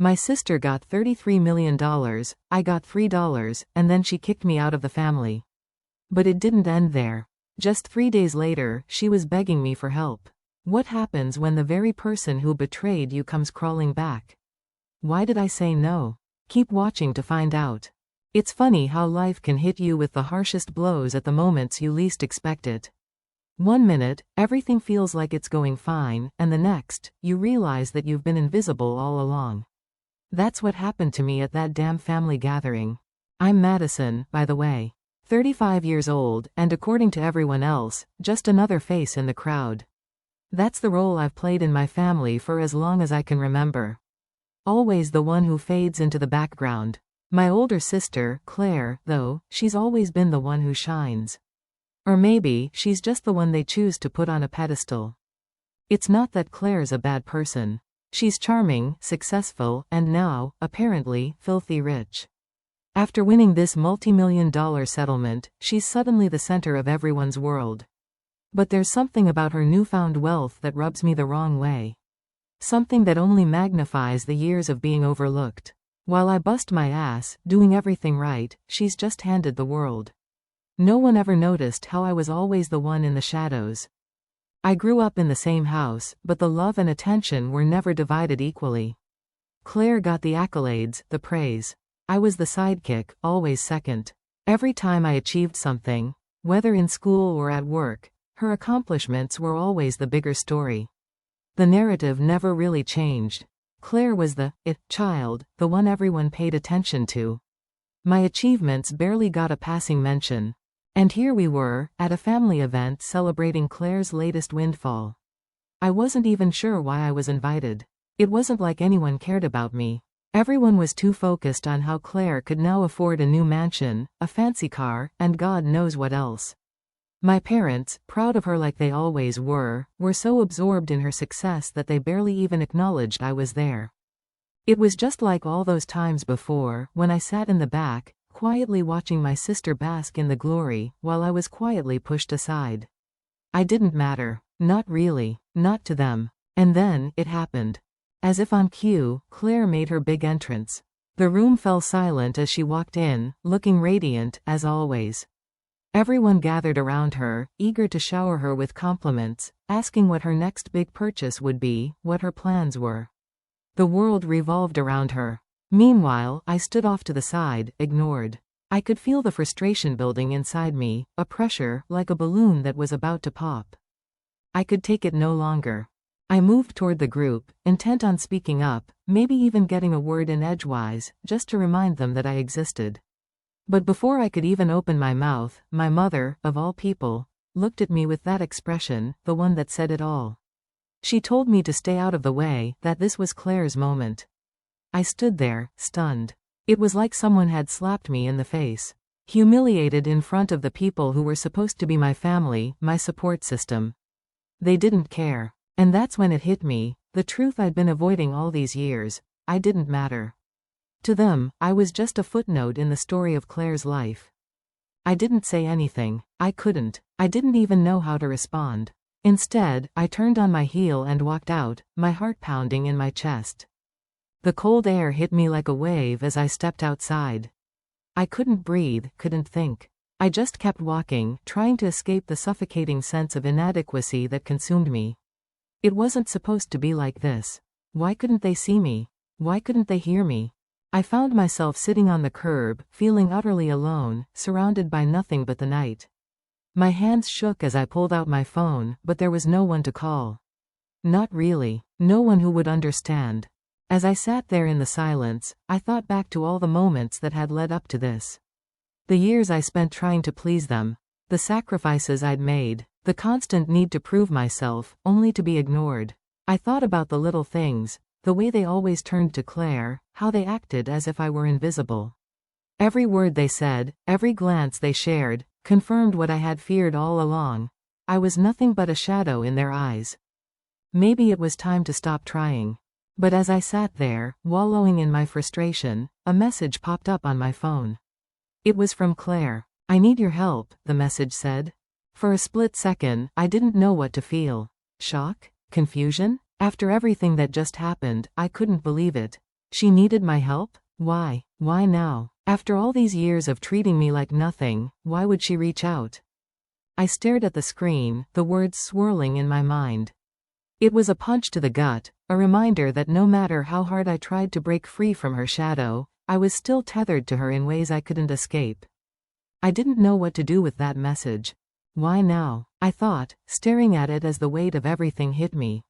My sister got $33 million, I got $3, and then she kicked me out of the family. But it didn't end there. Just 3 days later, she was begging me for help. What happens when the very person who betrayed you comes crawling back? Why did I say no? Keep watching to find out. It's funny how life can hit you with the harshest blows at the moments you least expect it. One minute, everything feels like it's going fine, and the next, you realize that you've been invisible all along. That's what happened to me at that damn family gathering. I'm Madison, by the way. 35 years old, and according to everyone else, just another face in the crowd. That's the role I've played in my family for as long as I can remember. Always the one who fades into the background. My older sister, Claire, though, she's always been the one who shines. Or maybe, she's just the one they choose to put on a pedestal. It's not that Claire's a bad person. She's charming, successful, and now, apparently, filthy rich. After winning this multi-million-dollar settlement, she's suddenly the center of everyone's world. But there's something about her newfound wealth that rubs me the wrong way. Something that only magnifies the years of being overlooked. While I bust my ass, doing everything right, she's just handed the world. No one ever noticed how I was always the one in the shadows. I grew up in the same house, but the love and attention were never divided equally. Claire got the accolades, the praise. I was the sidekick, always second. Every time I achieved something, whether in school or at work, her accomplishments were always the bigger story. The narrative never really changed. Claire was the it child, the one everyone paid attention to. My achievements barely got a passing mention. And here we were, at a family event celebrating Claire's latest windfall. I wasn't even sure why I was invited. It wasn't like anyone cared about me. Everyone was too focused on how Claire could now afford a new mansion, a fancy car, and God knows what else. My parents, proud of her like they always were so absorbed in her success that they barely even acknowledged I was there. It was just like all those times before, when I sat in the back, quietly watching my sister bask in the glory, while I was quietly pushed aside. I didn't matter. Not really. Not to them. And then, it happened. As if on cue, Claire made her big entrance. The room fell silent as she walked in, looking radiant, as always. Everyone gathered around her, eager to shower her with compliments, asking what her next big purchase would be, what her plans were. The world revolved around her. Meanwhile, I stood off to the side, ignored. I could feel the frustration building inside me, a pressure, like a balloon that was about to pop. I could take it no longer. I moved toward the group, intent on speaking up, maybe even getting a word in edgewise, just to remind them that I existed. But before I could even open my mouth, my mother, of all people, looked at me with that expression, the one that said it all. She told me to stay out of the way, that this was Claire's moment. I stood there, stunned. It was like someone had slapped me in the face. Humiliated in front of the people who were supposed to be my family, my support system. They didn't care. And that's when it hit me, the truth I'd been avoiding all these years. I didn't matter. To them, I was just a footnote in the story of Claire's life. I didn't say anything. I couldn't. I didn't even know how to respond. Instead, I turned on my heel and walked out, my heart pounding in my chest. The cold air hit me like a wave as I stepped outside. I couldn't breathe, couldn't think. I just kept walking, trying to escape the suffocating sense of inadequacy that consumed me. It wasn't supposed to be like this. Why couldn't they see me? Why couldn't they hear me? I found myself sitting on the curb, feeling utterly alone, surrounded by nothing but the night. My hands shook as I pulled out my phone, but there was no one to call. Not really. No one who would understand. As I sat there in the silence, I thought back to all the moments that had led up to this. The years I spent trying to please them. The sacrifices I'd made. The constant need to prove myself, only to be ignored. I thought about the little things, the way they always turned to Claire, how they acted as if I were invisible. Every word they said, every glance they shared, confirmed what I had feared all along. I was nothing but a shadow in their eyes. Maybe it was time to stop trying. But as I sat there, wallowing in my frustration, a message popped up on my phone. It was from Claire. "I need your help," the message said. For a split second, I didn't know what to feel. Shock? Confusion? After everything that just happened, I couldn't believe it. She needed my help? Why? Why now? After all these years of treating me like nothing, why would she reach out? I stared at the screen, the words swirling in my mind. It was a punch to the gut, a reminder that no matter how hard I tried to break free from her shadow, I was still tethered to her in ways I couldn't escape. I didn't know what to do with that message. Why now? I thought, staring at it as the weight of everything hit me.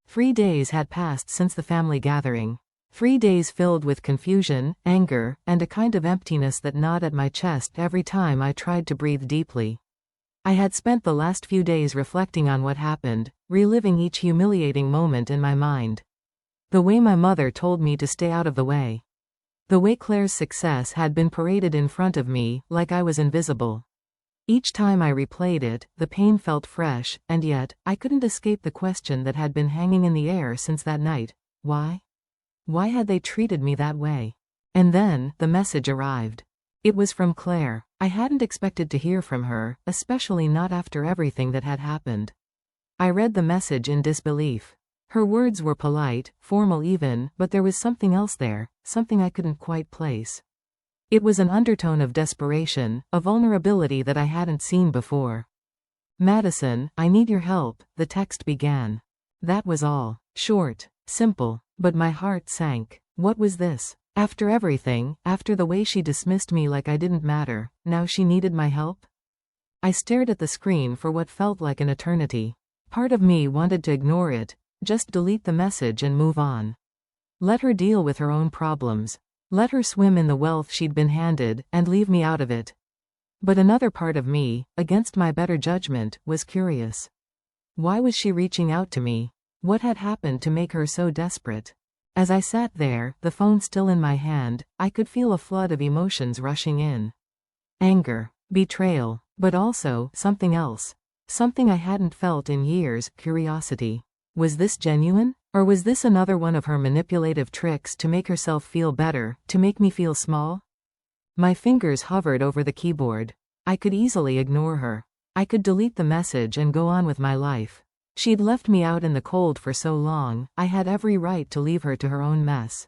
3 days had passed since the family gathering. 3 days filled with confusion, anger, and a kind of emptiness that gnawed at my chest every time I tried to breathe deeply. I had spent the last few days reflecting on what happened, reliving each humiliating moment in my mind. The way my mother told me to stay out of the way. The way Claire's success had been paraded in front of me, like I was invisible. Each time I replayed it, the pain felt fresh, and yet, I couldn't escape the question that had been hanging in the air since that night. Why? Why had they treated me that way? And then, the message arrived. It was from Claire. I hadn't expected to hear from her, especially not after everything that had happened. I read the message in disbelief. Her words were polite, formal even, but there was something else there, something I couldn't quite place. It was an undertone of desperation, a vulnerability that I hadn't seen before. Madison, I need your help, the text began. That was all. Short, simple, but my heart sank. What was this? After everything, after the way she dismissed me like I didn't matter, now she needed my help? I stared at the screen for what felt like an eternity. Part of me wanted to ignore it, just delete the message and move on. Let her deal with her own problems. Let her swim in the wealth she'd been handed, and leave me out of it. But another part of me, against my better judgment, was curious. Why was she reaching out to me? What had happened to make her so desperate? As I sat there, the phone still in my hand, I could feel a flood of emotions rushing in. Anger, betrayal, but also, something else. Something I hadn't felt in years, curiosity. Was this genuine? Or was this another one of her manipulative tricks to make herself feel better, to make me feel small? My fingers hovered over the keyboard. I could easily ignore her. I could delete the message and go on with my life. She'd left me out in the cold for so long, I had every right to leave her to her own mess.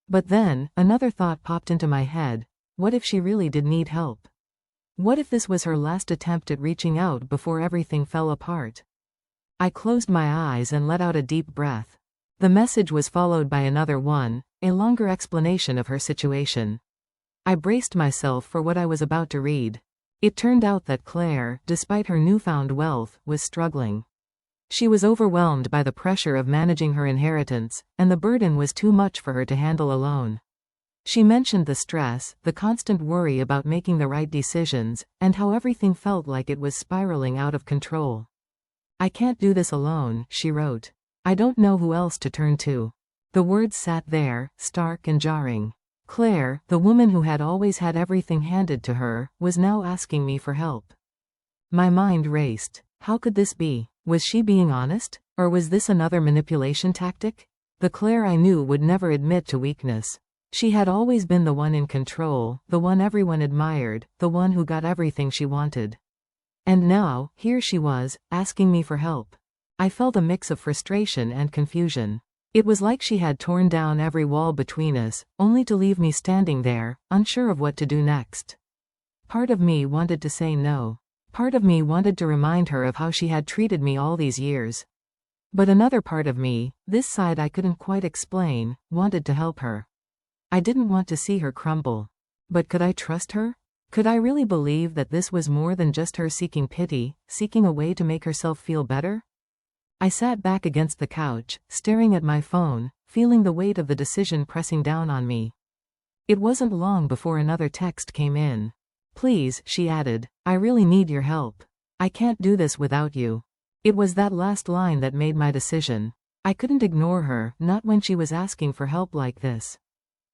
But then, another thought popped into my head. What if she really did need help? What if this was her last attempt at reaching out before everything fell apart? I closed my eyes and let out a deep breath. The message was followed by another one, a longer explanation of her situation. I braced myself for what I was about to read. It turned out that Claire, despite her newfound wealth, was struggling. She was overwhelmed by the pressure of managing her inheritance, and the burden was too much for her to handle alone. She mentioned the stress, the constant worry about making the right decisions, and how everything felt like it was spiraling out of control. I can't do this alone, she wrote. I don't know who else to turn to. The words sat there, stark and jarring. Claire, the woman who had always had everything handed to her, was now asking me for help. My mind raced. How could this be? Was she being honest? Or was this another manipulation tactic? The Claire I knew would never admit to weakness. She had always been the one in control, the one everyone admired, the one who got everything she wanted. And now, here she was, asking me for help. I felt a mix of frustration and confusion. It was like she had torn down every wall between us, only to leave me standing there, unsure of what to do next. Part of me wanted to say no. Part of me wanted to remind her of how she had treated me all these years. But another part of me, this side I couldn't quite explain, wanted to help her. I didn't want to see her crumble. But could I trust her? Could I really believe that this was more than just her seeking pity, seeking a way to make herself feel better? I sat back against the couch, staring at my phone, feeling the weight of the decision pressing down on me. It wasn't long before another text came in. Please, she added, I really need your help. I can't do this without you. It was that last line that made my decision. I couldn't ignore her, not when she was asking for help like this.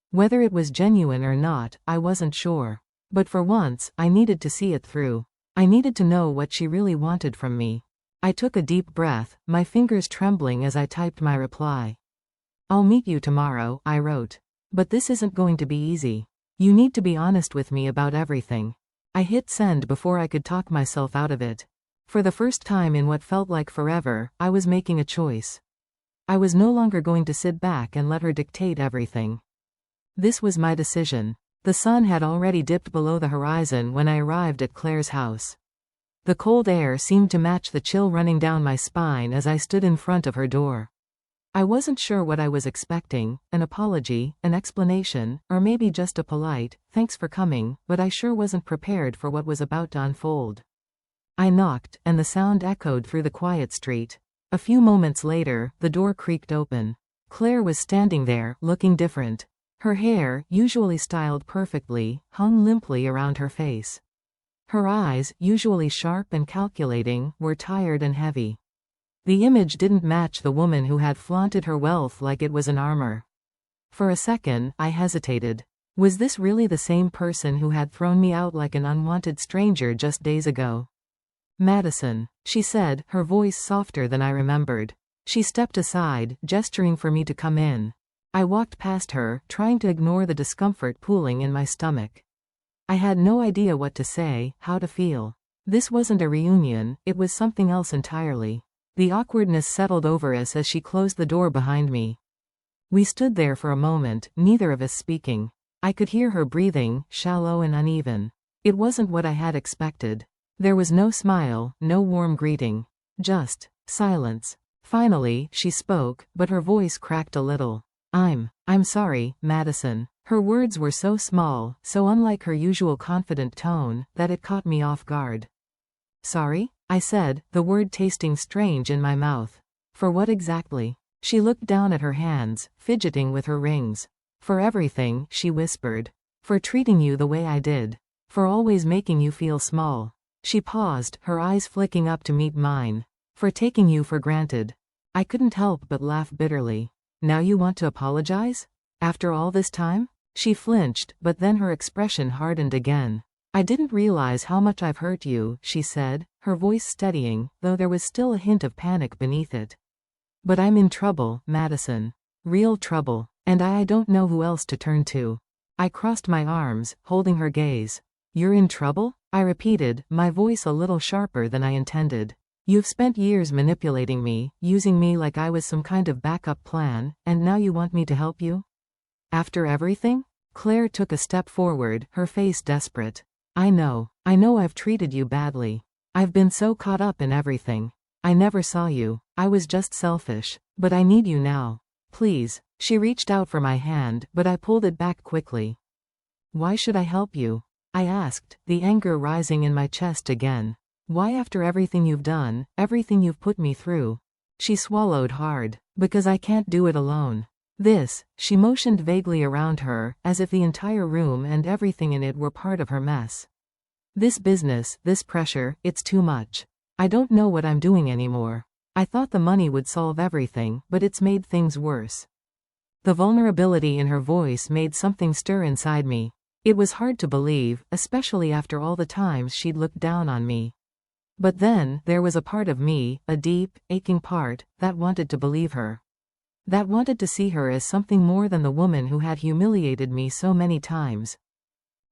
Whether it was genuine or not, I wasn't sure. But for once, I needed to see it through. I needed to know what she really wanted from me. I took a deep breath, my fingers trembling as I typed my reply. I'll meet you tomorrow, I wrote. But this isn't going to be easy. You need to be honest with me about everything. I hit send before I could talk myself out of it. For the first time in what felt like forever, I was making a choice. I was no longer going to sit back and let her dictate everything. This was my decision. The sun had already dipped below the horizon when I arrived at Claire's house. The cold air seemed to match the chill running down my spine as I stood in front of her door. I wasn't sure what I was expecting, an apology, an explanation, or maybe just a polite, "Thanks for coming," but I sure wasn't prepared for what was about to unfold. I knocked, and the sound echoed through the quiet street. A few moments later, the door creaked open. Claire was standing there, looking different. Her hair, usually styled perfectly, hung limply around her face. Her eyes, usually sharp and calculating, were tired and heavy. The image didn't match the woman who had flaunted her wealth like it was an armor. For a second, I hesitated. Was this really the same person who had thrown me out like an unwanted stranger just days ago? "Madison," she said, her voice softer than I remembered. She stepped aside, gesturing for me to come in. I walked past her, trying to ignore the discomfort pooling in my stomach. I had no idea what to say, how to feel. This wasn't a reunion, it was something else entirely. The awkwardness settled over us as she closed the door behind me. We stood there for a moment, neither of us speaking. I could hear her breathing, shallow and uneven. It wasn't what I had expected. There was no smile, no warm greeting. Just silence. Finally, she spoke, but her voice cracked a little. I'm sorry, Madison." Her words were so small, so unlike her usual confident tone, that it caught me off guard. "Sorry?" I said, the word tasting strange in my mouth. "For what exactly?" She looked down at her hands, fidgeting with her rings. "For everything," she whispered. "For treating you the way I did. For always making you feel small." She paused, her eyes flicking up to meet mine. "For taking you for granted." I couldn't help but laugh bitterly. "Now you want to apologize? After all this time?" She flinched, but then her expression hardened again. "I didn't realize how much I've hurt you," she said, her voice steadying, though there was still a hint of panic beneath it. "But I'm in trouble, Madison. Real trouble. And I don't know who else to turn to." I crossed my arms, holding her gaze. "You're in trouble?" I repeated, my voice a little sharper than I intended. "You've spent years manipulating me, using me like I was some kind of backup plan, and now you want me to help you? After everything?" Claire took a step forward, her face desperate. I know I've treated you badly. I've been so caught up in everything. I never saw you. I was just selfish. But I need you now. Please." She reached out for my hand, but I pulled it back quickly. "Why should I help you?" I asked, the anger rising in my chest again. "Why, after everything you've done, everything you've put me through?" She swallowed hard. "Because I can't do it alone. She motioned vaguely around her, as if the entire room and everything in it were part of her mess. "This business, this pressure, it's too much. I don't know what I'm doing anymore. I thought the money would solve everything, but it's made things worse." The vulnerability in her voice made something stir inside me. It was hard to believe, especially after all the times she'd looked down on me. But then, there was a part of me, a deep, aching part, that wanted to believe her. That wanted to see her as something more than the woman who had humiliated me so many times.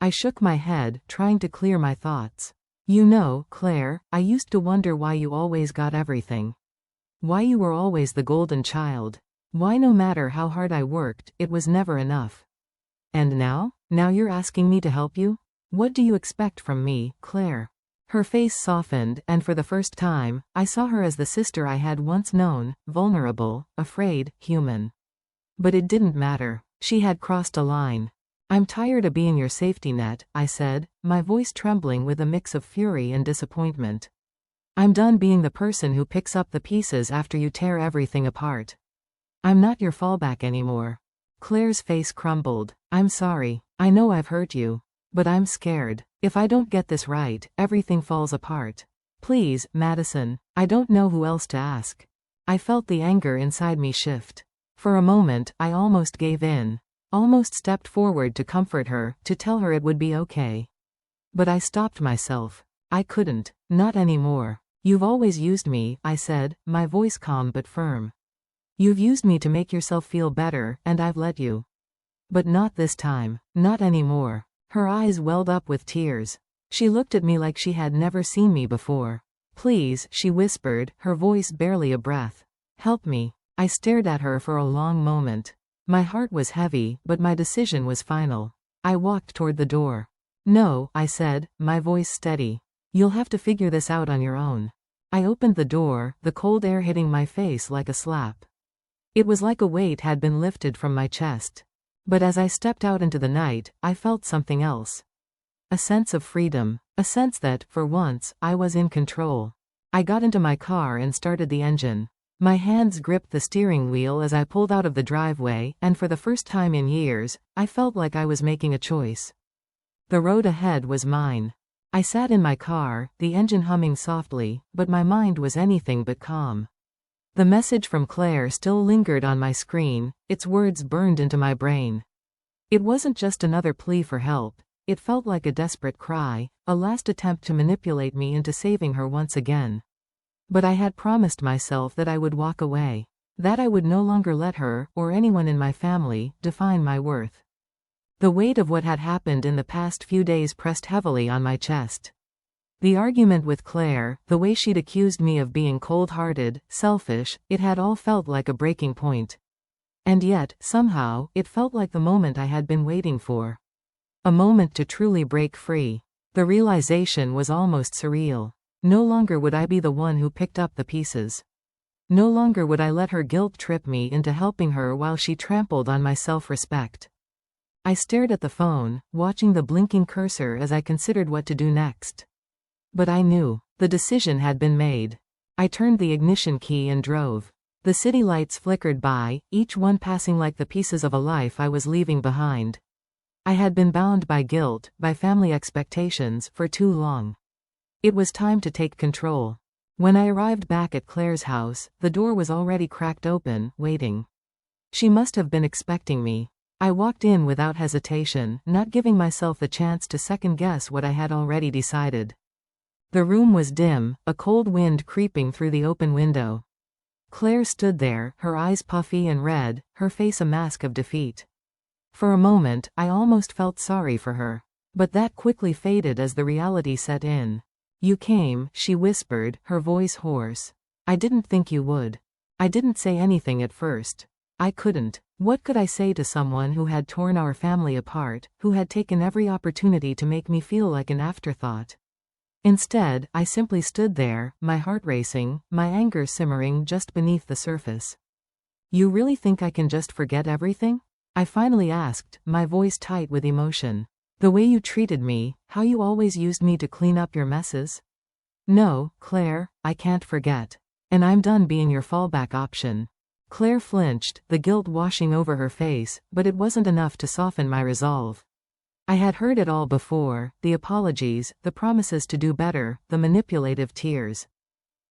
I shook my head, trying to clear my thoughts. "You know, Claire, I used to wonder why you always got everything. Why you were always the golden child. Why no matter how hard I worked, it was never enough. And now? Now you're asking me to help you? What do you expect from me, Claire?" Her face softened, and for the first time, I saw her as the sister I had once known, vulnerable, afraid, human. But it didn't matter. She had crossed a line. "I'm tired of being your safety net," I said, my voice trembling with a mix of fury and disappointment. "I'm done being the person who picks up the pieces after you tear everything apart. I'm not your fallback anymore." Claire's face crumbled. "I'm sorry. I know I've hurt you. But I'm scared. If I don't get this right, everything falls apart. Please, Madison, I don't know who else to ask." I felt the anger inside me shift. For a moment, I almost gave in. Almost stepped forward to comfort her, to tell her it would be okay. But I stopped myself. I couldn't. Not anymore. "You've always used me," I said, my voice calm but firm. "You've used me to make yourself feel better, and I've let you. But not this time. Not anymore." Her eyes welled up with tears. She looked at me like she had never seen me before. "Please," she whispered, her voice barely a breath. "Help me. I stared at her for a long moment. My heart was heavy, but my decision was final. I walked toward the door. No, I said, my voice steady. You'll have to figure this out on your own. I opened the door, the cold air hitting my face like a slap. It was like a weight had been lifted from my chest. But as I stepped out into the night, I felt something else. A sense of freedom. A sense that, for once, I was in control. I got into my car and started the engine. My hands gripped the steering wheel as I pulled out of the driveway, and for the first time in years, I felt like I was making a choice. The road ahead was mine. I sat in my car, the engine humming softly, but my mind was anything but calm. The message from Claire still lingered on my screen, its words burned into my brain. It wasn't just another plea for help, it felt like a desperate cry, a last attempt to manipulate me into saving her once again. But I had promised myself that I would walk away, that I would no longer let her, or anyone in my family, define my worth. The weight of what had happened in the past few days pressed heavily on my chest. The argument with Claire, the way she'd accused me of being cold-hearted, selfish, it had all felt like a breaking point. And yet, somehow, it felt like the moment I had been waiting for. A moment to truly break free. The realization was almost surreal. No longer would I be the one who picked up the pieces. No longer would I let her guilt trip me into helping her while she trampled on my self-respect. I stared at the phone, watching the blinking cursor as I considered what to do next. But I knew. The decision had been made. I turned the ignition key and drove. The city lights flickered by, each one passing like the pieces of a life I was leaving behind. I had been bound by guilt, by family expectations, for too long. It was time to take control. When I arrived back at Claire's house, the door was already cracked open, waiting. She must have been expecting me. I walked in without hesitation, not giving myself the chance to second-guess what I had already decided. The room was dim, a cold wind creeping through the open window. Claire stood there, her eyes puffy and red, her face a mask of defeat. For a moment, I almost felt sorry for her. But that quickly faded as the reality set in. "You came," she whispered, her voice hoarse. "I didn't think you would. I didn't say anything at first. I couldn't. What could I say to someone who had torn our family apart, who had taken every opportunity to make me feel like an afterthought? Instead, I simply stood there, my heart racing, my anger simmering just beneath the surface. You really think I can just forget everything?" I finally asked, my voice tight with emotion. "The way you treated me, how you always used me to clean up your messes? No, Claire, I can't forget. And I'm done being your fallback option." Claire flinched, the guilt washing over her face, but it wasn't enough to soften my resolve. I had heard it all before, the apologies, the promises to do better, the manipulative tears.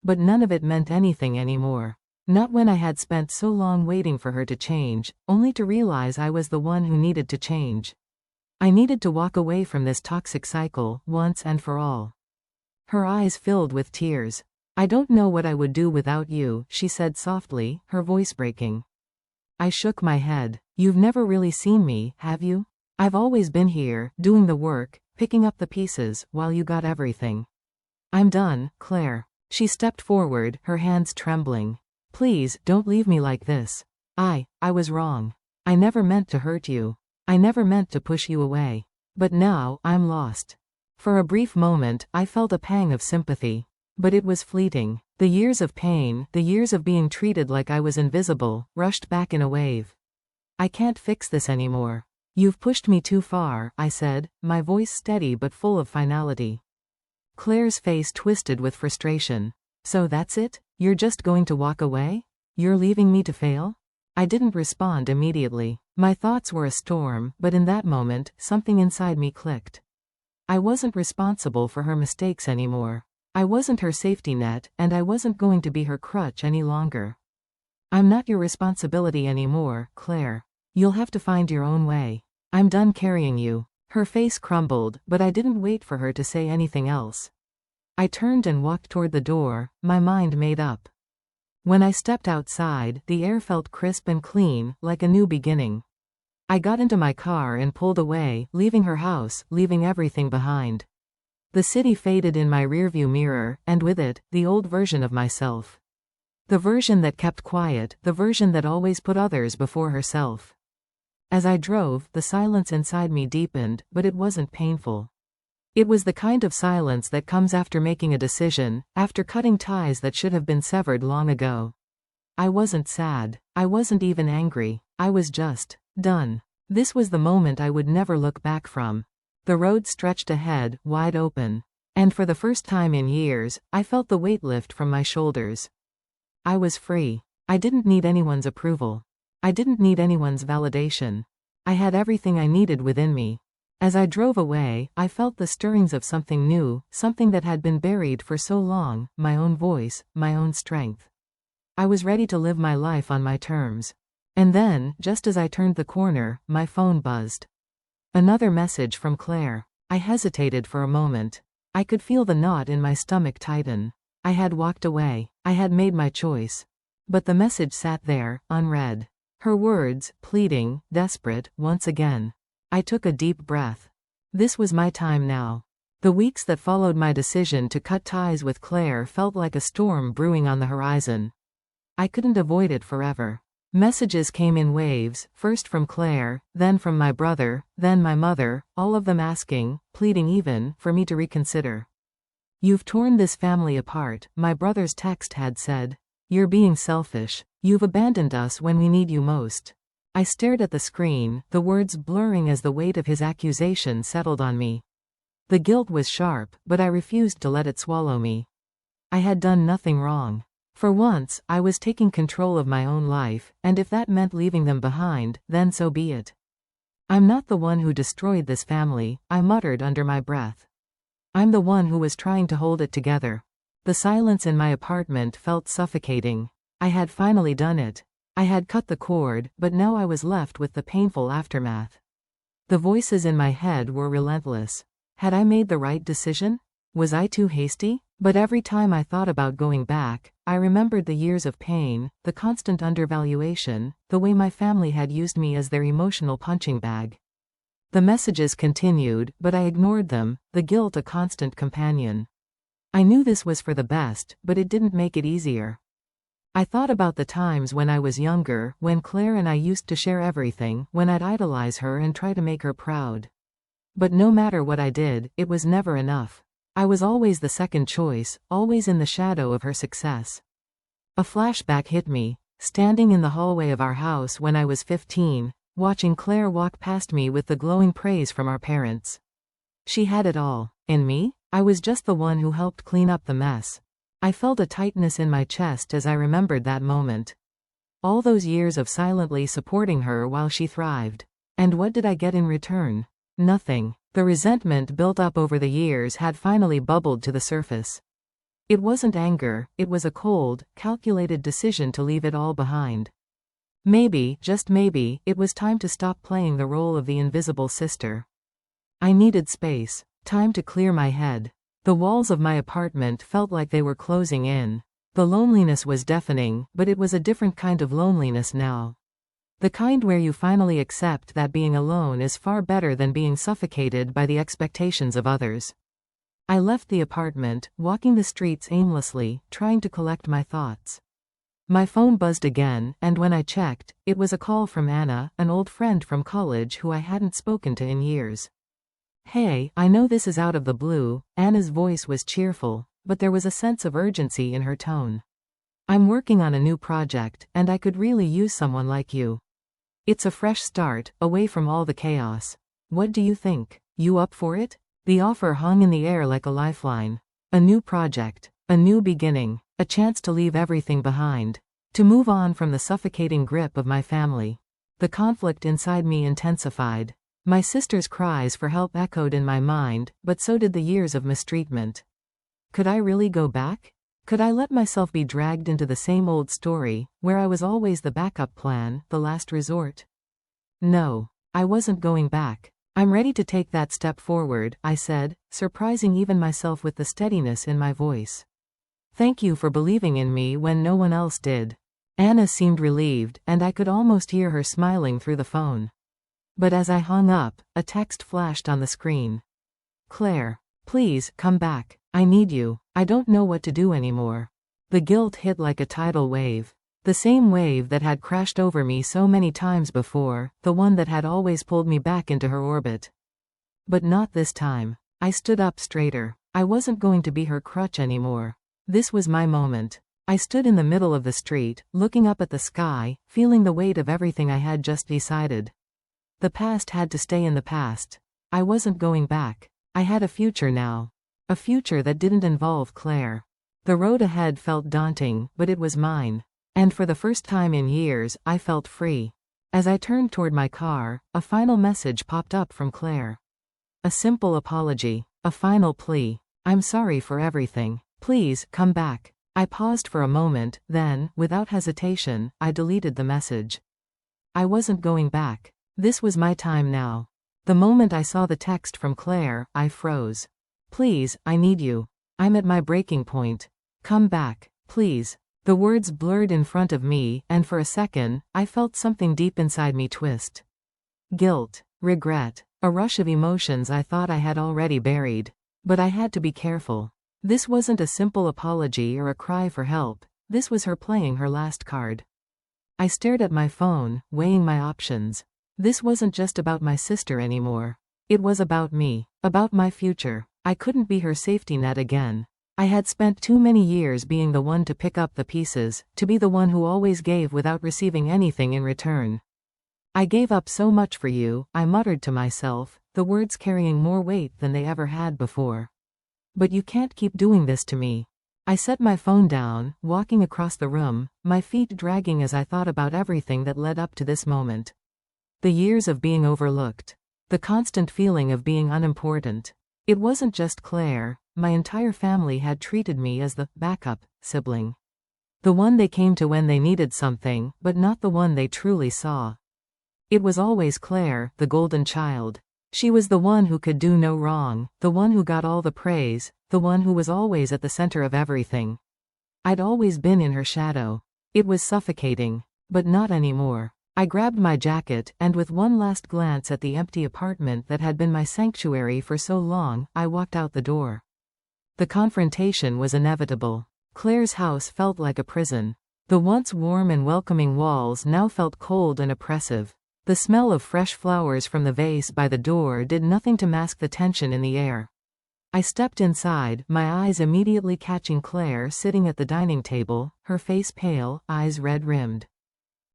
But none of it meant anything anymore. Not when I had spent so long waiting for her to change, only to realize I was the one who needed to change. I needed to walk away from this toxic cycle, once and for all. Her eyes filled with tears. "I don't know what I would do without you," she said softly, her voice breaking. I shook my head. "You've never really seen me, have you? I've always been here, doing the work, picking up the pieces, while you got everything." "I'm done, Claire." She stepped forward, her hands trembling. "Please, don't leave me like this. I was wrong. I never meant to hurt you. I never meant to push you away. But now, I'm lost." For a brief moment, I felt a pang of sympathy. But it was fleeting. The years of pain, the years of being treated like I was invisible, rushed back in a wave. "I can't fix this anymore. You've pushed me too far," I said, my voice steady but full of finality. Claire's face twisted with frustration. "So that's it? You're just going to walk away? You're leaving me to fail?" I didn't respond immediately. My thoughts were a storm, but in that moment, something inside me clicked. I wasn't responsible for her mistakes anymore. I wasn't her safety net, and I wasn't going to be her crutch any longer. "I'm not your responsibility anymore, Claire. You'll have to find your own way. I'm done carrying you." Her face crumbled, but I didn't wait for her to say anything else. I turned and walked toward the door, my mind made up. When I stepped outside, the air felt crisp and clean, like a new beginning. I got into my car and pulled away, leaving her house, leaving everything behind. The city faded in my rearview mirror, and with it, the old version of myself. The version that kept quiet, the version that always put others before herself. As I drove, the silence inside me deepened, but it wasn't painful. It was the kind of silence that comes after making a decision, after cutting ties that should have been severed long ago. I wasn't sad. I wasn't even angry. I was just done. This was the moment I would never look back from. The road stretched ahead, wide open. And for the first time in years, I felt the weight lift from my shoulders. I was free. I didn't need anyone's approval. I didn't need anyone's validation. I had everything I needed within me. As I drove away, I felt the stirrings of something new, something that had been buried for so long, my own voice, my own strength. I was ready to live my life on my terms. And then, just as I turned the corner, my phone buzzed. Another message from Claire. I hesitated for a moment. I could feel the knot in my stomach tighten. I had walked away. I had made my choice. But the message sat there, unread. Her words, pleading, desperate, once again. I took a deep breath. This was my time now. The weeks that followed my decision to cut ties with Claire felt like a storm brewing on the horizon. I couldn't avoid it forever. Messages came in waves, first from Claire, then from my brother, then my mother, all of them asking, pleading even, for me to reconsider. "You've torn this family apart," my brother's text had said. "You're being selfish. You've abandoned us when we need you most." I stared at the screen, the words blurring as the weight of his accusation settled on me. The guilt was sharp, but I refused to let it swallow me. I had done nothing wrong. For once, I was taking control of my own life, and if that meant leaving them behind, then so be it. "I'm not the one who destroyed this family," I muttered under my breath. "I'm the one who was trying to hold it together." The silence in my apartment felt suffocating. I had finally done it. I had cut the cord, but now I was left with the painful aftermath. The voices in my head were relentless. Had I made the right decision? Was I too hasty? But every time I thought about going back, I remembered the years of pain, the constant undervaluation, the way my family had used me as their emotional punching bag. The messages continued, but I ignored them, the guilt a constant companion. I knew this was for the best, but it didn't make it easier. I thought about the times when I was younger, when Claire and I used to share everything, when I'd idolize her and try to make her proud. But no matter what I did, it was never enough. I was always the second choice, always in the shadow of her success. A flashback hit me, standing in the hallway of our house when I was 15, watching Claire walk past me with the glowing praise from our parents. She had it all. And me? I was just the one who helped clean up the mess. I felt a tightness in my chest as I remembered that moment. All those years of silently supporting her while she thrived. And what did I get in return? Nothing. The resentment built up over the years had finally bubbled to the surface. It wasn't anger, it was a cold, calculated decision to leave it all behind. Maybe, just maybe, it was time to stop playing the role of the invisible sister. I needed space, time to clear my head. The walls of my apartment felt like they were closing in. The loneliness was deafening, but it was a different kind of loneliness now. The kind where you finally accept that being alone is far better than being suffocated by the expectations of others. I left the apartment, walking the streets aimlessly, trying to collect my thoughts. My phone buzzed again, and when I checked, it was a call from Anna, an old friend from college who I hadn't spoken to in years. "Hey, I know this is out of the blue." Anna's voice was cheerful, but there was a sense of urgency in her tone. "I'm working on a new project, and I could really use someone like you. It's a fresh start, away from all the chaos. What do you think? You up for it?" The offer hung in the air like a lifeline. A new project, a new beginning, a chance to leave everything behind. To move on from the suffocating grip of my family. The conflict inside me intensified. My sister's cries for help echoed in my mind, but so did the years of mistreatment. Could I really go back? Could I let myself be dragged into the same old story, where I was always the backup plan, the last resort? No, I wasn't going back. "I'm ready to take that step forward," I said, surprising even myself with the steadiness in my voice. "Thank you for believing in me when no one else did." Anna seemed relieved, and I could almost hear her smiling through the phone. But as I hung up, a text flashed on the screen. "Claire, please, come back. I need you. I don't know what to do anymore." The guilt hit like a tidal wave. The same wave that had crashed over me so many times before, the one that had always pulled me back into her orbit. But not this time. I stood up straighter. I wasn't going to be her crutch anymore. This was my moment. I stood in the middle of the street, looking up at the sky, feeling the weight of everything I had just decided. The past had to stay in the past. I wasn't going back. I had a future now. A future that didn't involve Claire. The road ahead felt daunting, but it was mine. And for the first time in years, I felt free. As I turned toward my car, a final message popped up from Claire. A simple apology. A final plea. I'm sorry for everything. Please, come back. I paused for a moment, then, without hesitation, I deleted the message. I wasn't going back. This was my time now. The moment I saw the text from Claire, I froze. Please, I need you. I'm at my breaking point. Come back, please. The words blurred in front of me, and for a second, I felt something deep inside me twist. Guilt, regret, a rush of emotions I thought I had already buried. But I had to be careful. This wasn't a simple apology or a cry for help. This was her playing her last card. I stared at my phone, weighing my options. This wasn't just about my sister anymore. It was about me. About my future. I couldn't be her safety net again. I had spent too many years being the one to pick up the pieces, to be the one who always gave without receiving anything in return. I gave up so much for you, I muttered to myself, the words carrying more weight than they ever had before. But you can't keep doing this to me. I set my phone down, walking across the room, my feet dragging as I thought about everything that led up to this moment. The years of being overlooked. The constant feeling of being unimportant. It wasn't just Claire, my entire family had treated me as the backup sibling. The one they came to when they needed something, but not the one they truly saw. It was always Claire, the golden child. She was the one who could do no wrong, the one who got all the praise, the one who was always at the center of everything. I'd always been in her shadow. It was suffocating. But not anymore. I grabbed my jacket, and with one last glance at the empty apartment that had been my sanctuary for so long, I walked out the door. The confrontation was inevitable. Claire's house felt like a prison. The once warm and welcoming walls now felt cold and oppressive. The smell of fresh flowers from the vase by the door did nothing to mask the tension in the air. I stepped inside, my eyes immediately catching Claire sitting at the dining table, her face pale, eyes red-rimmed.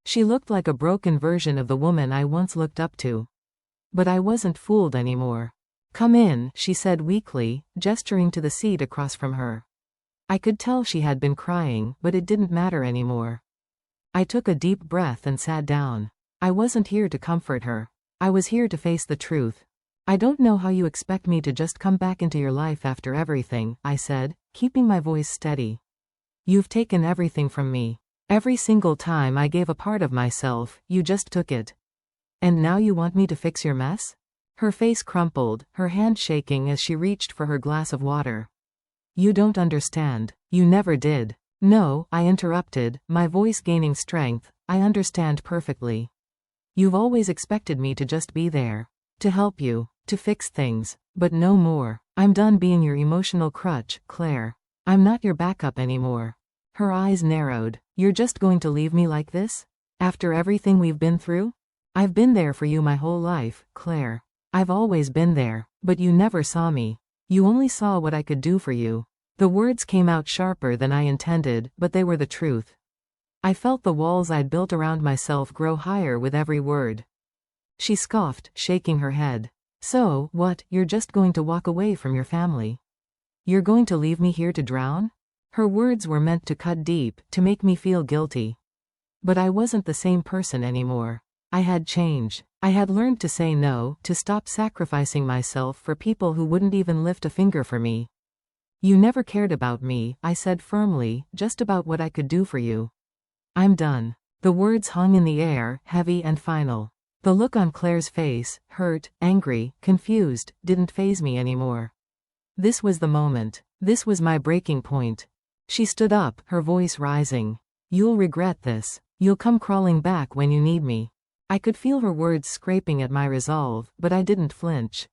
She looked like a broken version of the woman I once looked up to. But I wasn't fooled anymore. "Come in," she said weakly, gesturing to the seat across from her. I could tell she had been crying, but it didn't matter anymore. I took a deep breath and sat down. I wasn't here to comfort her. I was here to face the truth. "I don't know how you expect me to just come back into your life after everything," I said, keeping my voice steady. "You've taken everything from me. Every single time I gave a part of myself, you just took it. And now you want me to fix your mess?" Her face crumpled, her hand shaking as she reached for her glass of water. "You don't understand. You never did." "No," I interrupted, my voice gaining strength, "I understand perfectly. You've always expected me to just be there. To help you. To fix things. But no more. I'm done being your emotional crutch, Claire. I'm not your backup anymore." Her eyes narrowed. "You're just going to leave me like this? After everything we've been through? I've been there for you my whole life, Claire. I've always been there. But you never saw me. You only saw what I could do for you." The words came out sharper than I intended, but they were the truth. I felt the walls I'd built around myself grow higher with every word. She scoffed, shaking her head. "So, what, you're just going to walk away from your family? You're going to leave me here to drown?" Her words were meant to cut deep, to make me feel guilty. But I wasn't the same person anymore. I had changed. I had learned to say no, to stop sacrificing myself for people who wouldn't even lift a finger for me. "You never cared about me," I said firmly, "just about what I could do for you. I'm done." The words hung in the air, heavy and final. The look on Claire's face, hurt, angry, confused, didn't faze me anymore. This was the moment. This was my breaking point. She stood up, her voice rising. "You'll regret this. You'll come crawling back when you need me." I could feel her words scraping at my resolve, but I didn't flinch.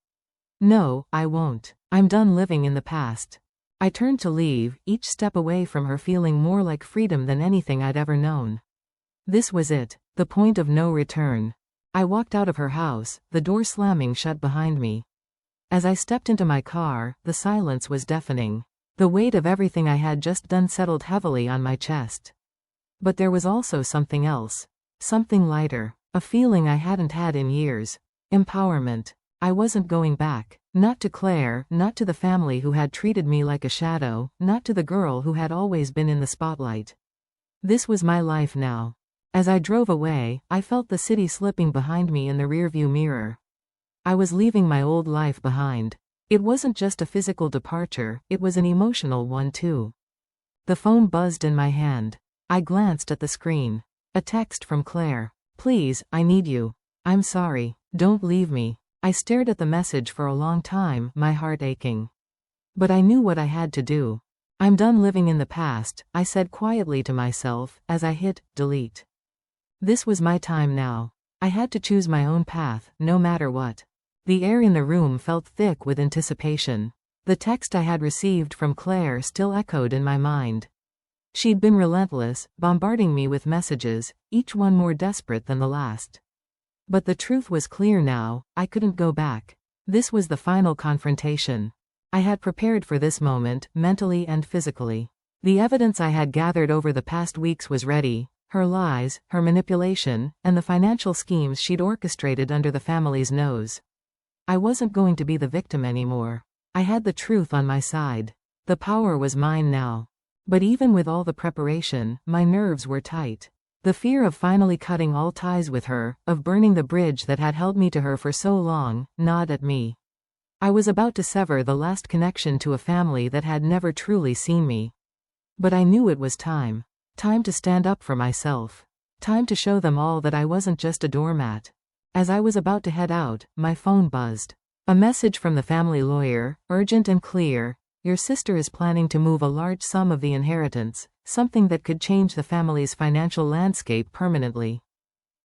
"No, I won't. I'm done living in the past. I turned to leave, each step away from her feeling more like freedom than anything I'd ever known. This was it, the point of no return. I walked out of her house, the door slamming shut behind me. As I stepped into my car, the silence was deafening. The weight of everything I had just done settled heavily on my chest. But there was also something else. Something lighter. A feeling I hadn't had in years. Empowerment. I wasn't going back. Not to Claire, not to the family who had treated me like a shadow, not to the girl who had always been in the spotlight. This was my life now. As I drove away, I felt the city slipping behind me in the rearview mirror. I was leaving my old life behind. It wasn't just a physical departure, it was an emotional one too. The phone buzzed in my hand. I glanced at the screen. A text from Claire. "Please, I need you. I'm sorry. Don't leave me." I stared at the message for a long time, my heart aching. But I knew what I had to do. "I'm done living in the past," I said quietly to myself, as I hit delete. This was my time now. I had to choose my own path, no matter what. The air in the room felt thick with anticipation. The text I had received from Claire still echoed in my mind. She'd been relentless, bombarding me with messages, each one more desperate than the last. But the truth was clear now, I couldn't go back. This was the final confrontation. I had prepared for this moment, mentally and physically. The evidence I had gathered over the past weeks was ready. Her lies, her manipulation, and the financial schemes she'd orchestrated under the family's nose. I wasn't going to be the victim anymore. I had the truth on my side. The power was mine now. But even with all the preparation, my nerves were tight. The fear of finally cutting all ties with her, of burning the bridge that had held me to her for so long, gnawed at me. I was about to sever the last connection to a family that had never truly seen me. But I knew it was time. Time to stand up for myself. Time to show them all that I wasn't just a doormat. As I was about to head out, my phone buzzed. A message from the family lawyer, urgent and clear. "Your sister is planning to move a large sum of the inheritance, something that could change the family's financial landscape permanently.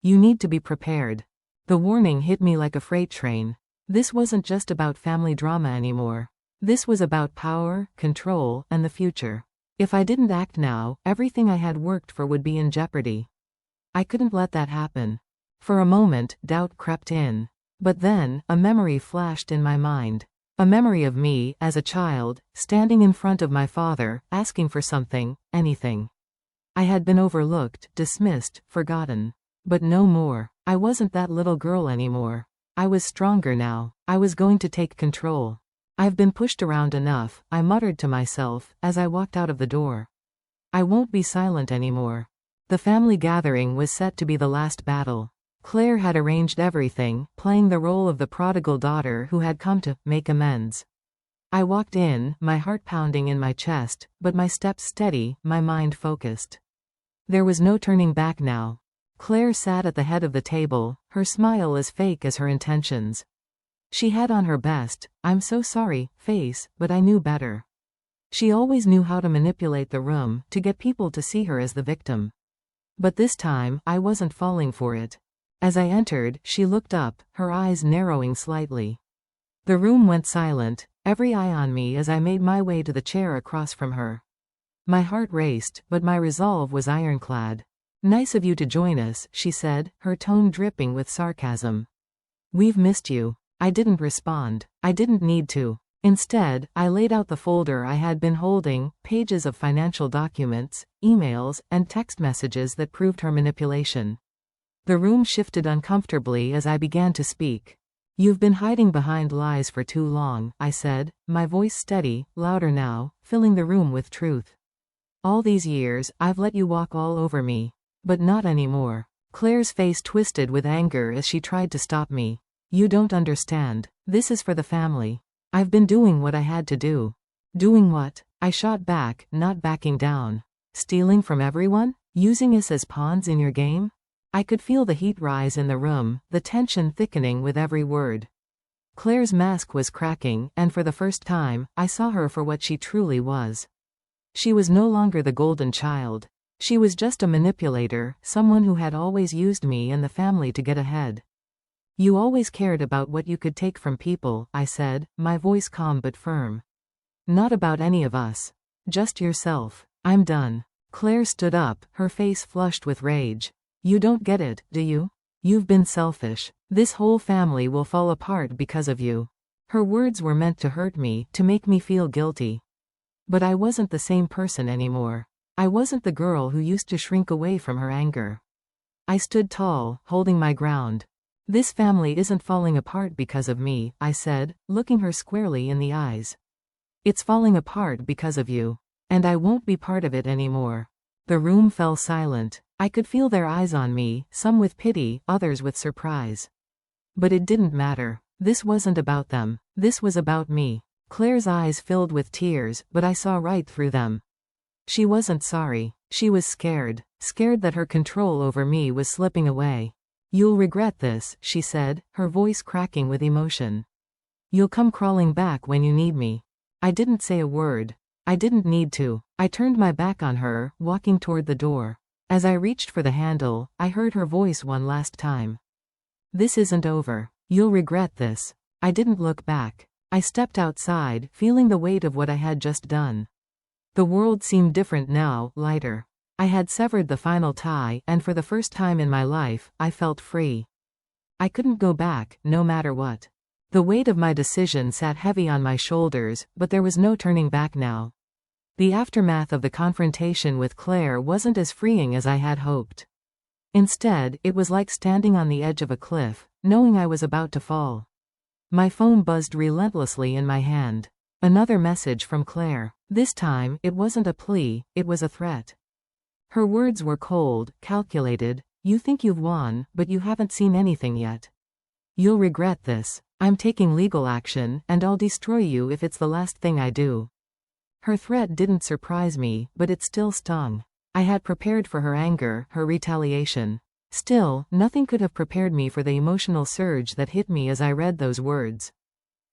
You need to be prepared." The warning hit me like a freight train. This wasn't just about family drama anymore. This was about power, control, and the future. If I didn't act now, everything I had worked for would be in jeopardy. I couldn't let that happen. For a moment, doubt crept in. But then, a memory flashed in my mind. A memory of me, as a child, standing in front of my father, asking for something, anything. I had been overlooked, dismissed, forgotten. But no more. I wasn't that little girl anymore. I was stronger now. I was going to take control. "I've been pushed around enough," I muttered to myself, as I walked out of the door. I won't be silent anymore. The family gathering was set to be the last battle. Claire had arranged everything, playing the role of the prodigal daughter who had come to make amends. I walked in, my heart pounding in my chest, but my steps steady, my mind focused. There was no turning back now. Claire sat at the head of the table, her smile as fake as her intentions. She had on her best, "I'm so sorry" face, but I knew better. She always knew how to manipulate the room, to get people to see her as the victim. But this time, I wasn't falling for it. As I entered, she looked up, her eyes narrowing slightly. The room went silent, every eye on me as I made my way to the chair across from her. My heart raced, but my resolve was ironclad. "Nice of you to join us," she said, her tone dripping with sarcasm. "We've missed you." I didn't respond. I didn't need to. Instead, I laid out the folder I had been holding, pages of financial documents, emails, and text messages that proved her manipulation. The room shifted uncomfortably as I began to speak. "You've been hiding behind lies for too long," I said, my voice steady, louder now, filling the room with truth. "All these years, I've let you walk all over me. But not anymore." Claire's face twisted with anger as she tried to stop me. "You don't understand. This is for the family. I've been doing what I had to do." "Doing what?" I shot back, not backing down. "Stealing from everyone? Using us as pawns in your game?" I could feel the heat rise in the room, the tension thickening with every word. Claire's mask was cracking, and for the first time, I saw her for what she truly was. She was no longer the golden child. She was just a manipulator, someone who had always used me and the family to get ahead. "You always cared about what you could take from people," I said, my voice calm but firm. Not about any of us. Just yourself. I'm done. Claire stood up, her face flushed with rage. You don't get it, do you? You've been selfish. This whole family will fall apart because of you. Her words were meant to hurt me, to make me feel guilty. But I wasn't the same person anymore. I wasn't the girl who used to shrink away from her anger. I stood tall, holding my ground. This family isn't falling apart because of me, I said, looking her squarely in the eyes. It's falling apart because of you. And I won't be part of it anymore. The room fell silent. I could feel their eyes on me, some with pity, others with surprise. But it didn't matter. This wasn't about them. This was about me. Claire's eyes filled with tears, but I saw right through them. She wasn't sorry. She was scared. Scared that her control over me was slipping away. You'll regret this, she said, her voice cracking with emotion. You'll come crawling back when you need me. I didn't say a word. I didn't need to. I turned my back on her, walking toward the door. As I reached for the handle, I heard her voice one last time. This isn't over. You'll regret this. I didn't look back. I stepped outside, feeling the weight of what I had just done. The world seemed different now, lighter. I had severed the final tie, and for the first time in my life, I felt free. I couldn't go back, no matter what. The weight of my decision sat heavy on my shoulders, but there was no turning back now. The aftermath of the confrontation with Claire wasn't as freeing as I had hoped. Instead, it was like standing on the edge of a cliff, knowing I was about to fall. My phone buzzed relentlessly in my hand. Another message from Claire. This time, it wasn't a plea, it was a threat. Her words were cold, calculated. You think you've won, but you haven't seen anything yet. You'll regret this. I'm taking legal action, and I'll destroy you if it's the last thing I do. Her threat didn't surprise me, but it still stung. I had prepared for her anger, her retaliation. Still, nothing could have prepared me for the emotional surge that hit me as I read those words.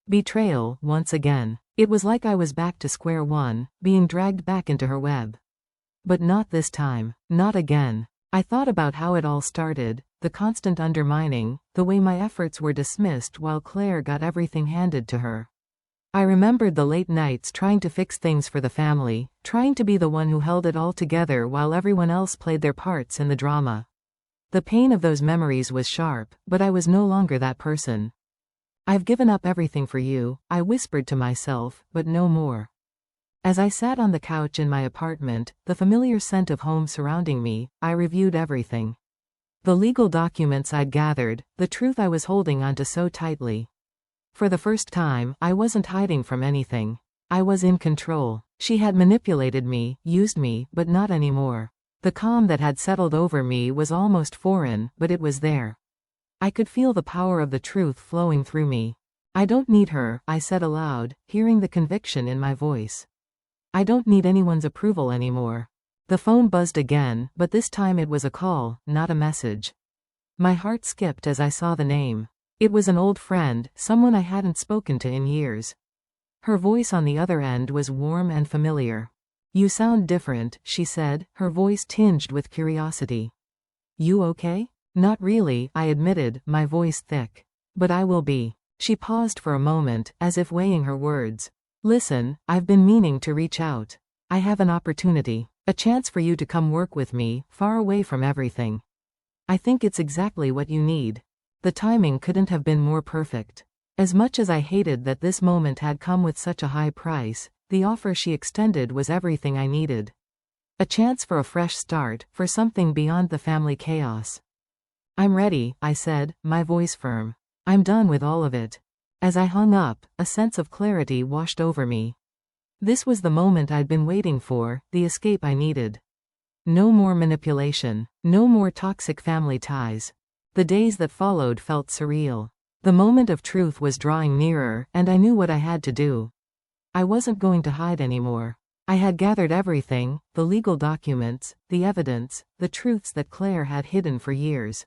Betrayal, once again. It was like I was back to square one, being dragged back into her web. But not this time. Not again. I thought about how it all started, the constant undermining, the way my efforts were dismissed while Claire got everything handed to her. I remembered the late nights trying to fix things for the family, trying to be the one who held it all together while everyone else played their parts in the drama. The pain of those memories was sharp, but I was no longer that person. I've given up everything for you, I whispered to myself, but no more. As I sat on the couch in my apartment, the familiar scent of home surrounding me, I reviewed everything. The legal documents I'd gathered, the truth I was holding onto so tightly. For the first time, I wasn't hiding from anything. I was in control. She had manipulated me, used me, but not anymore. The calm that had settled over me was almost foreign, but it was there. I could feel the power of the truth flowing through me. I don't need her, I said aloud, hearing the conviction in my voice. I don't need anyone's approval anymore. The phone buzzed again, but this time it was a call, not a message. My heart skipped as I saw the name. It was an old friend, someone I hadn't spoken to in years. Her voice on the other end was warm and familiar. You sound different, she said, her voice tinged with curiosity. You okay? Not really, I admitted, my voice thick. But I will be. She paused for a moment, as if weighing her words. Listen, I've been meaning to reach out. I have an opportunity. A chance for you to come work with me, far away from everything. I think it's exactly what you need. The timing couldn't have been more perfect. As much as I hated that this moment had come with such a high price, the offer she extended was everything I needed. A chance for a fresh start, for something beyond the family chaos. I'm ready, I said, my voice firm. I'm done with all of it. As I hung up, a sense of clarity washed over me. This was the moment I'd been waiting for, the escape I needed. No more manipulation, no more toxic family ties. The days that followed felt surreal. The moment of truth was drawing nearer, and I knew what I had to do. I wasn't going to hide anymore. I had gathered everything, the legal documents, the evidence, the truths that Claire had hidden for years.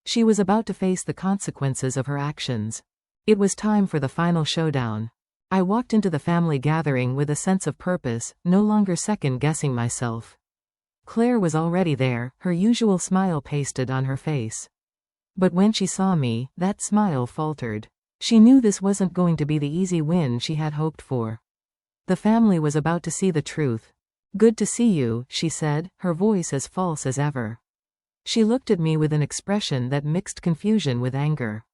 She was about to face the consequences of her actions. It was time for the final showdown. I walked into the family gathering with a sense of purpose, no longer second-guessing myself. Claire was already there, her usual smile pasted on her face. But when she saw me, that smile faltered. She knew this wasn't going to be the easy win she had hoped for. The family was about to see the truth. "Good to see you," she said, her voice as false as ever. She looked at me with an expression that mixed confusion with anger.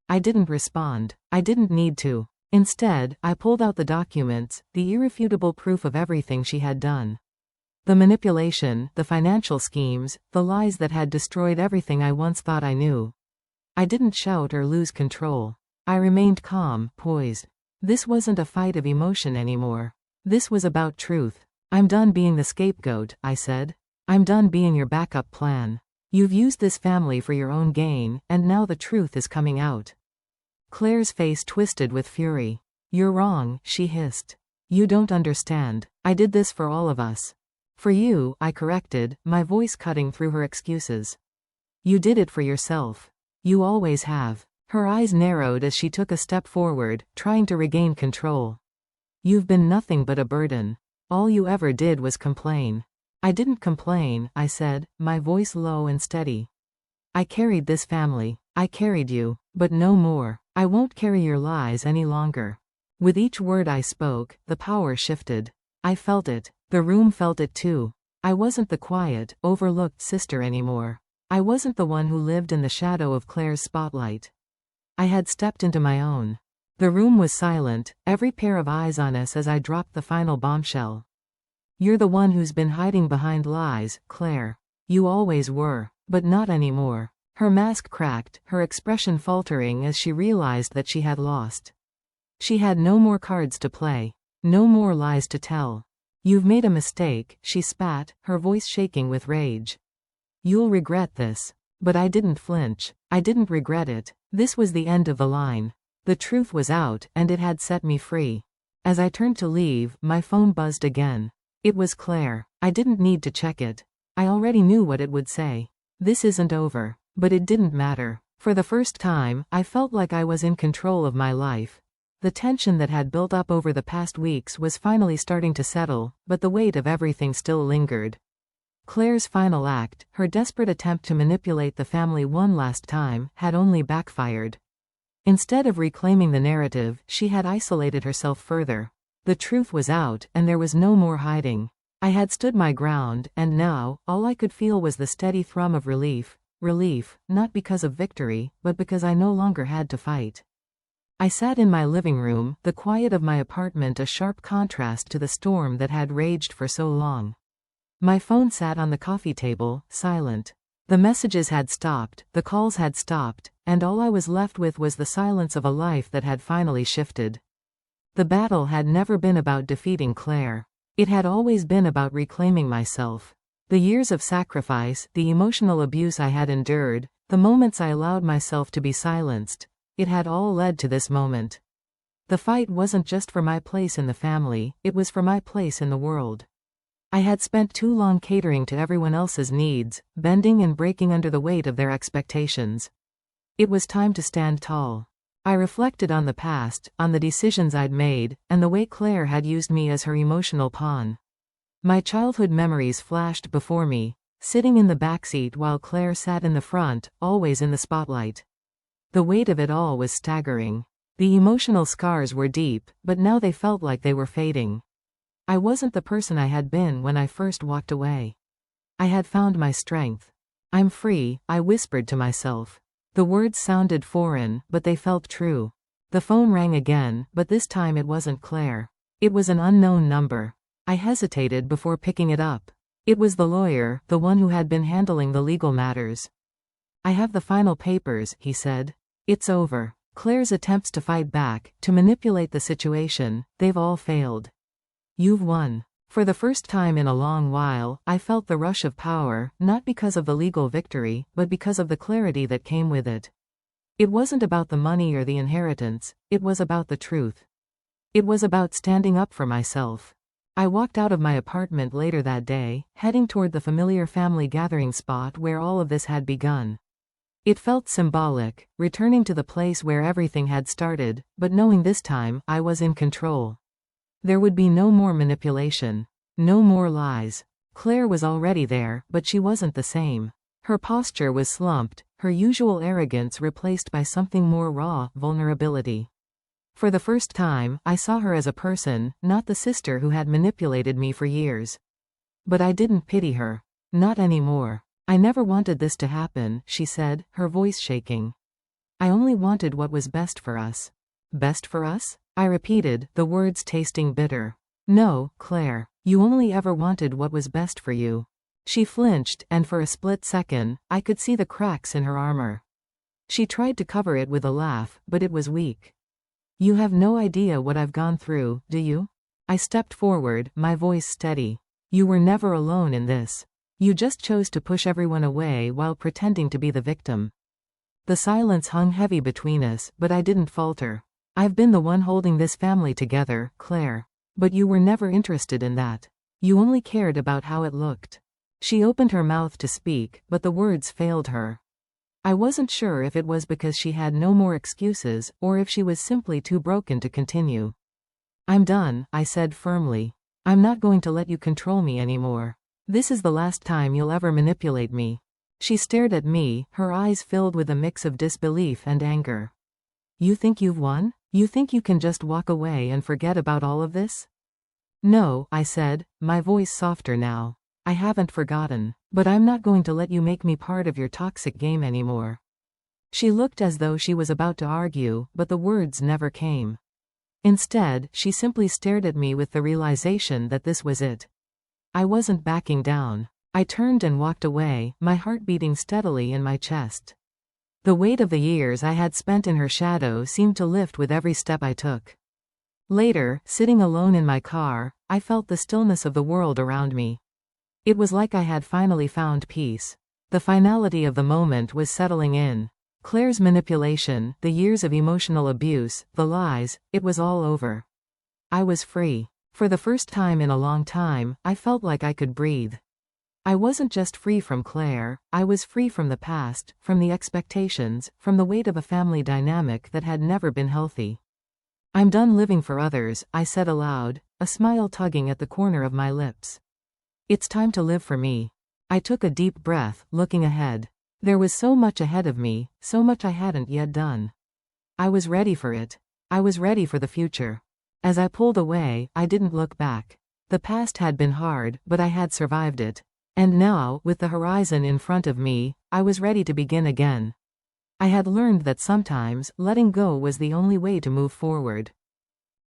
I didn't respond. I didn't need to. Instead, I pulled out the documents, the irrefutable proof of everything she had done. The manipulation, the financial schemes, the lies that had destroyed everything I once thought I knew. I didn't shout or lose control. I remained calm, poised. This wasn't a fight of emotion anymore. This was about truth. "I'm done being the scapegoat," I said. "I'm done being your backup plan. You've used this family for your own gain, and now the truth is coming out." Claire's face twisted with fury. "You're wrong," she hissed. "You don't understand. I did this for all of us." "For you," I corrected, my voice cutting through her excuses. "You did it for yourself. You always have." Her eyes narrowed as she took a step forward, trying to regain control. "You've been nothing but a burden. All you ever did was complain." "I didn't complain," I said, my voice low and steady. "I carried this family. I carried you. But no more. I won't carry your lies any longer." With each word I spoke, the power shifted. I felt it. The room felt it too. I wasn't the quiet, overlooked sister anymore. I wasn't the one who lived in the shadow of Claire's spotlight. I had stepped into my own. The room was silent, every pair of eyes on us as I dropped the final bombshell. "You're the one who's been hiding behind lies, Claire. You always were. But not anymore." Her mask cracked, her expression faltering as she realized that she had lost. She had no more cards to play. No more lies to tell. "You've made a mistake," she spat, her voice shaking with rage. "You'll regret this." But I didn't flinch. I didn't regret it. This was the end of the line. The truth was out, and it had set me free. As I turned to leave, my phone buzzed again. It was Claire. I didn't need to check it. I already knew what it would say. "This isn't over." But it didn't matter. For the first time, I felt like I was in control of my life. The tension that had built up over the past weeks was finally starting to settle, but the weight of everything still lingered. Claire's final act, her desperate attempt to manipulate the family one last time, had only backfired. Instead of reclaiming the narrative, she had isolated herself further. The truth was out, and there was no more hiding. I had stood my ground, and now, all I could feel was the steady thrum of relief. Relief, not because of victory, but because I no longer had to fight. I sat in my living room, the quiet of my apartment a sharp contrast to the storm that had raged for so long. My phone sat on the coffee table, silent. The messages had stopped, the calls had stopped, and all I was left with was the silence of a life that had finally shifted. The battle had never been about defeating Claire. It had always been about reclaiming myself. The years of sacrifice, the emotional abuse I had endured, the moments I allowed myself to be silenced, it had all led to this moment. The fight wasn't just for my place in the family, it was for my place in the world. I had spent too long catering to everyone else's needs, bending and breaking under the weight of their expectations. It was time to stand tall. I reflected on the past, on the decisions I'd made, and the way Claire had used me as her emotional pawn. My childhood memories flashed before me, sitting in the backseat while Claire sat in the front, always in the spotlight. The weight of it all was staggering. The emotional scars were deep, but now they felt like they were fading. I wasn't the person I had been when I first walked away. I had found my strength. "I'm free," I whispered to myself. The words sounded foreign, but they felt true. The phone rang again, but this time it wasn't Claire. It was an unknown number. I hesitated before picking it up. It was the lawyer, the one who had been handling the legal matters. "I have the final papers," he said. "It's over." Claire's attempts to fight back, to manipulate the situation, they've all failed. "You've won." For the first time in a long while, I felt the rush of power, not because of the legal victory, but because of the clarity that came with it. It wasn't about the money or the inheritance, it was about the truth. It was about standing up for myself. I walked out of my apartment later that day, heading toward the familiar family gathering spot where all of this had begun. It felt symbolic, returning to the place where everything had started, but knowing this time, I was in control. There would be no more manipulation. No more lies. Claire was already there, but she wasn't the same. Her posture was slumped, her usual arrogance replaced by something more raw, vulnerability. For the first time, I saw her as a person, not the sister who had manipulated me for years. But I didn't pity her. Not anymore. I never wanted this to happen, she said, her voice shaking. I only wanted what was best for us. Best for us? I repeated, the words tasting bitter. No, Claire. You only ever wanted what was best for you. She flinched, and for a split second, I could see the cracks in her armor. She tried to cover it with a laugh, but it was weak. You have no idea what I've gone through, do you? I stepped forward, my voice steady. You were never alone in this. You just chose to push everyone away while pretending to be the victim. The silence hung heavy between us, but I didn't falter. I've been the one holding this family together, Claire. But you were never interested in that. You only cared about how it looked. She opened her mouth to speak, but the words failed her. I wasn't sure if it was because she had no more excuses, or if she was simply too broken to continue. I'm done, I said firmly. I'm not going to let you control me anymore. This is the last time you'll ever manipulate me. She stared at me, her eyes filled with a mix of disbelief and anger. You think you've won? You think you can just walk away and forget about all of this? No, I said, my voice softer now. I haven't forgotten, but I'm not going to let you make me part of your toxic game anymore. She looked as though she was about to argue, but the words never came. Instead, she simply stared at me with the realization that this was it. I wasn't backing down. I turned and walked away, my heart beating steadily in my chest. The weight of the years I had spent in her shadow seemed to lift with every step I took. Later, sitting alone in my car, I felt the stillness of the world around me. It was like I had finally found peace. The finality of the moment was settling in. Claire's manipulation, the years of emotional abuse, the lies, it was all over. I was free. For the first time in a long time, I felt like I could breathe. I wasn't just free from Claire, I was free from the past, from the expectations, from the weight of a family dynamic that had never been healthy. I'm done living for others, I said aloud, a smile tugging at the corner of my lips. It's time to live for me. I took a deep breath, looking ahead. There was so much ahead of me, so much I hadn't yet done. I was ready for it. I was ready for the future. As I pulled away, I didn't look back. The past had been hard, but I had survived it. And now, with the horizon in front of me, I was ready to begin again. I had learned that sometimes, letting go was the only way to move forward.